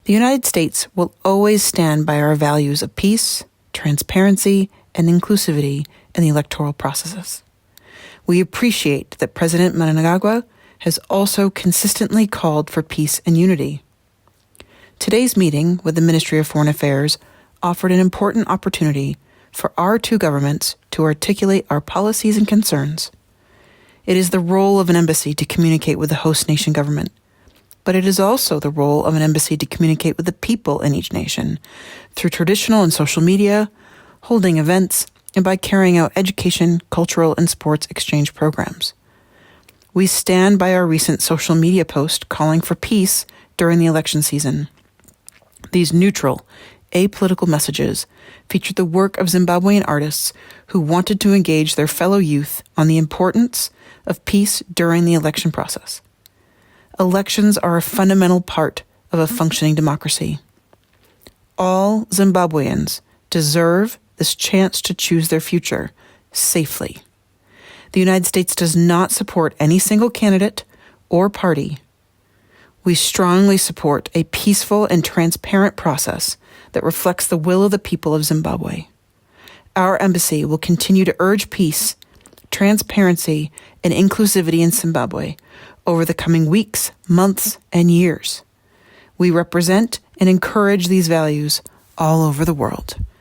The United States will always stand by our values of peace, transparency, and inclusivity in the electoral processes. We appreciate that President Mnangagwa has also consistently called for peace and unity. Today's meeting with the Ministry of Foreign Affairs offered an important opportunity for our two governments to articulate our policies and concerns. It is the role of an embassy to communicate with the host nation government, but it is also the role of an embassy to communicate with the people in each nation through traditional and social media, holding events, and by carrying out education, cultural, and sports exchange programs. We stand by our recent social media post calling for peace during the election season. These neutral, apolitical messages featured the work of Zimbabwean artists who wanted to engage their fellow youth on the importance of peace during the election process. Elections are a fundamental part of a functioning democracy. All Zimbabweans deserve this chance to choose their future safely. The United States does not support any single candidate or party. We strongly support a peaceful and transparent process that reflects the will of the people of Zimbabwe. Our embassy will continue to urge peace, transparency, and inclusivity in Zimbabwe over the coming weeks, months, and years. We represent and encourage these values all over the world.